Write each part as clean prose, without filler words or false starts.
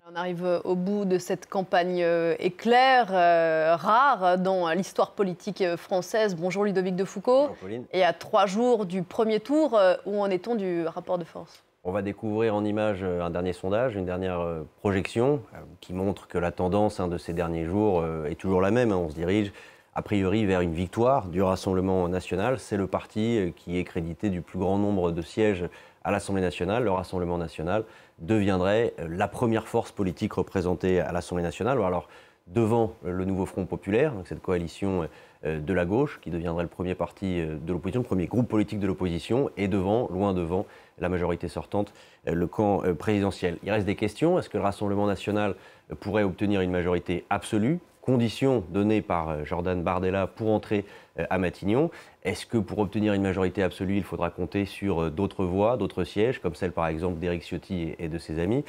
On arrive au bout de cette campagne éclair, rare dans l'histoire politique française. Bonjour Ludovic de Foucauld. Bonjour Pauline. Et à 3 jours du premier tour, où en est-on du rapport de force? On va découvrir en images un dernier sondage, une dernière projection qui montre que la tendance de ces derniers jours est toujours la même. On se dirige a priori vers une victoire du Rassemblement national. C'est le parti qui est crédité du plus grand nombre de sièges à l'Assemblée nationale. Le Rassemblement national deviendrait la première force politique représentée à l'Assemblée nationale. Alors, devant le nouveau Front populaire, donc cette coalition de la gauche, qui deviendrait le premier parti de l'opposition, le premier groupe politique de l'opposition, et devant, loin devant, la majorité sortante, le camp présidentiel. Il reste des questions. Est-ce que le Rassemblement national pourrait obtenir une majorité absolue ? Conditions données par Jordan Bardella pour entrer à Matignon. Est-ce que pour obtenir une majorité absolue, il faudra compter sur d'autres voix, d'autres sièges, comme celle par exemple d'Éric Ciotti et de ses amis?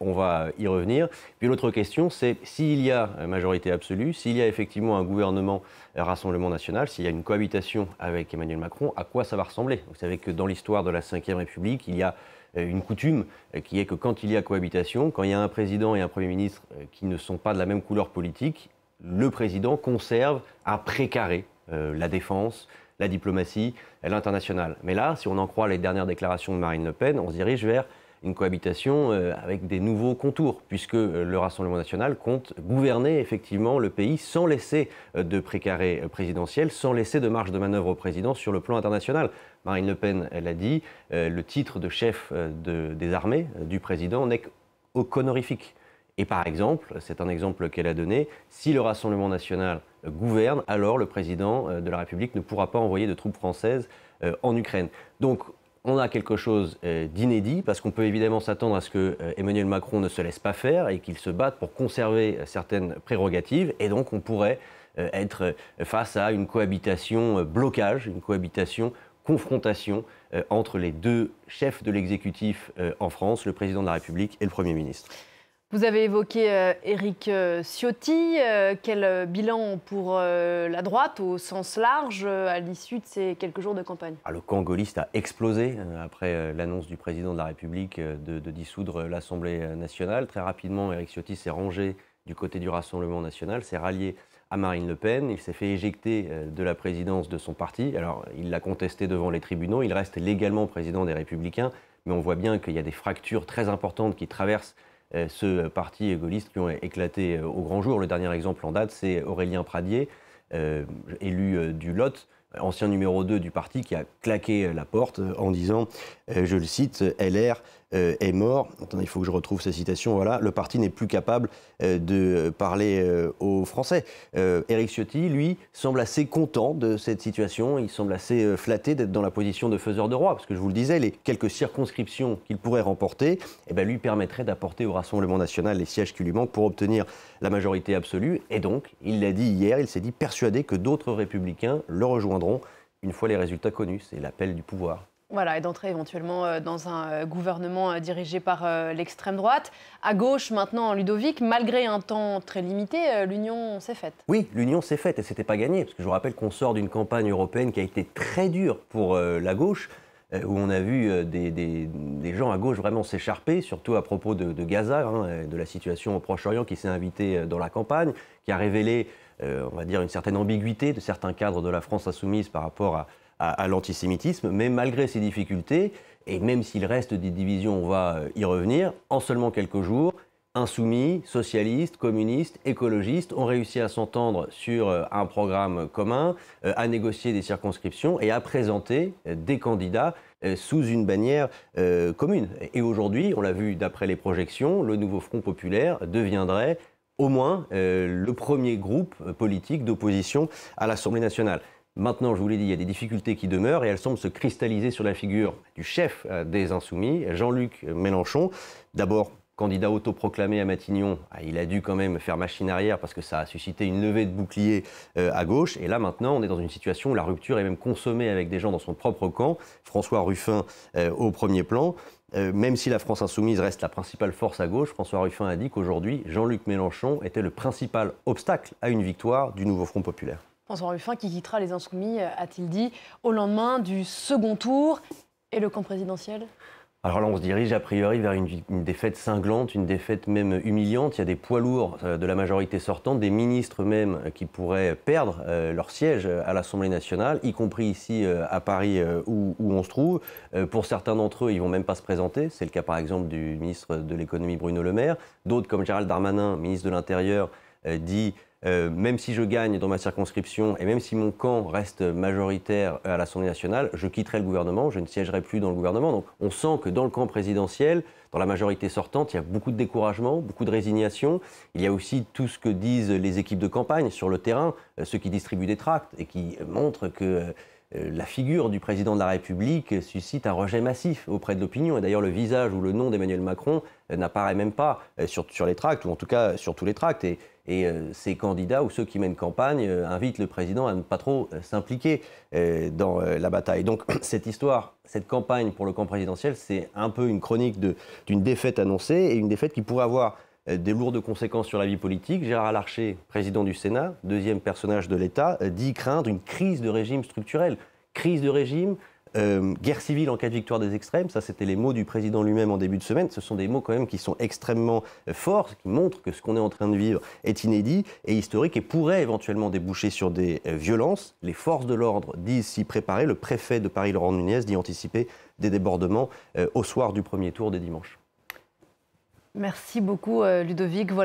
On va y revenir. Puis l'autre question, c'est s'il y a majorité absolue, s'il y a effectivement un gouvernement Rassemblement national, s'il y a une cohabitation avec Emmanuel Macron, à quoi ça va ressembler? Vous savez que dans l'histoire de la Ve République, il y a une coutume qui est que quand il y a cohabitation, quand il y a un président et un Premier ministre qui ne sont pas de la même couleur politique, le président conserve un précaré, la défense, la diplomatie, l'international. Mais là, si on en croit les dernières déclarations de Marine Le Pen, on se dirige vers une cohabitation avec des nouveaux contours, puisque le Rassemblement national compte gouverner effectivement le pays sans laisser de précaré présidentiel, sans laisser de marge de manœuvre au président sur le plan international. Marine Le Pen, elle a dit, le titre de chef des armées du président n'est qu'honorifique. Et par exemple, c'est un exemple qu'elle a donné, si le Rassemblement national gouverne, alors le président de la République ne pourra pas envoyer de troupes françaises en Ukraine. Donc, on a quelque chose d'inédit, parce qu'on peut évidemment s'attendre à ce que Emmanuel Macron ne se laisse pas faire et qu'il se batte pour conserver certaines prérogatives. Et donc, on pourrait être face à une cohabitation blocage, une cohabitation confrontation entre les deux chefs de l'exécutif en France, le président de la République et le Premier ministre. Vous avez évoqué Éric Ciotti. Quel bilan pour la droite au sens large à l'issue de ces quelques jours de campagne? Le camp gaulliste a explosé après l'annonce du président de la République de dissoudre l'Assemblée nationale. Très rapidement, Éric Ciotti s'est rangé du côté du Rassemblement national, s'est rallié à Marine Le Pen. Il s'est fait éjecter de la présidence de son parti. Alors, il l'a contesté devant les tribunaux. Il reste légalement président des Républicains, mais on voit bien qu'il y a des fractures très importantes qui traversent ce parti gaulliste qui ont éclaté au grand jour. Le dernier exemple en date, c'est Aurélien Pradié, élu du Lot, ancien numéro 2 du parti, qui a claqué la porte en disant, je le cite, « LR est mort ». Attendez, il faut que je retrouve sa citation. Voilà, le parti n'est plus capable de parler aux Français. Éric Ciotti, lui, semble assez content de cette situation. Il semble assez flatté d'être dans la position de faiseur de roi. Parce que je vous le disais, les quelques circonscriptions qu'il pourrait remporter lui permettraient d'apporter au Rassemblement national les sièges qui lui manquent pour obtenir la majorité absolue. Et donc, il l'a dit hier, il s'est dit persuadé que d'autres républicains le rejoindront une fois les résultats connus. C'est l'appel du pouvoir. Voilà, et d'entrer éventuellement dans un gouvernement dirigé par l'extrême droite. À gauche, maintenant, Ludovic, malgré un temps très limité, l'union s'est faite. Oui, l'union s'est faite et c'était pas gagné. Parce que je vous rappelle qu'on sort d'une campagne européenne qui a été très dure pour la gauche, où on a vu des gens à gauche vraiment s'écharper, surtout à propos de Gaza, de la situation au Proche-Orient qui s'est invitée dans la campagne, qui a révélé, on va dire, une certaine ambiguïté de certains cadres de la France insoumise par rapport à l'antisémitisme. Mais malgré ces difficultés, et même s'il reste des divisions, on va y revenir, en seulement quelques jours, insoumis, socialistes, communistes, écologistes ont réussi à s'entendre sur un programme commun, à négocier des circonscriptions et à présenter des candidats sous une bannière commune. Et aujourd'hui, on l'a vu d'après les projections, le nouveau Front populaire deviendrait au moins le premier groupe politique d'opposition à l'Assemblée nationale. Maintenant, je vous l'ai dit, il y a des difficultés qui demeurent et elles semblent se cristalliser sur la figure du chef des Insoumis, Jean-Luc Mélenchon. D'abord, candidat autoproclamé à Matignon, il a dû quand même faire machine arrière parce que ça a suscité une levée de bouclier à gauche. Et là, maintenant, on est dans une situation où la rupture est même consommée avec des gens dans son propre camp. François Ruffin au premier plan. Même si la France insoumise reste la principale force à gauche, François Ruffin a dit qu'aujourd'hui, Jean-Luc Mélenchon était le principal obstacle à une victoire du nouveau Front populaire. François Ruffin qui quittera les Insoumis, a-t-il dit, au lendemain du second tour. Et le camp présidentiel? Alors là, on se dirige a priori vers une défaite cinglante, une défaite même humiliante. Il y a des poids lourds de la majorité sortante, des ministres même qui pourraient perdre leur siège à l'Assemblée nationale, y compris ici à Paris où on se trouve. Pour certains d'entre eux, ils ne vont même pas se présenter. C'est le cas par exemple du ministre de l'économie Bruno Le Maire. D'autres comme Gérald Darmanin, ministre de l'Intérieur, dit même si je gagne dans ma circonscription et même si mon camp reste majoritaire à l'Assemblée nationale, je quitterai le gouvernement, je ne siégerai plus dans le gouvernement. Donc on sent que dans le camp présidentiel, dans la majorité sortante, il y a beaucoup de découragement, beaucoup de résignation. Il y a aussi tout ce que disent les équipes de campagne sur le terrain, ceux qui distribuent des tracts et qui montrent que la figure du président de la République suscite un rejet massif auprès de l'opinion. Et d'ailleurs, le visage ou le nom d'Emmanuel Macron n'apparaît même pas sur les tracts, ou en tout cas sur tous les tracts. Et ces candidats ou ceux qui mènent campagne invitent le président à ne pas trop s'impliquer dans la bataille. Donc cette histoire, cette campagne pour le camp présidentiel, c'est un peu une chronique d'une défaite annoncée et une défaite qui pourrait avoir des lourdes conséquences sur la vie politique. Gérard Larcher, président du Sénat, deuxième personnage de l'État, dit craindre une crise de régime structurelle. Crise de régime, guerre civile en cas de victoire des extrêmes, ça c'était les mots du président lui-même en début de semaine. Ce sont des mots quand même qui sont extrêmement forts, qui montrent que ce qu'on est en train de vivre est inédit et historique et pourrait éventuellement déboucher sur des violences. Les forces de l'ordre disent s'y préparer. Le préfet de Paris, Laurent Nunez, dit anticiper des débordements au soir du premier tour dès dimanche. Merci beaucoup Ludovic.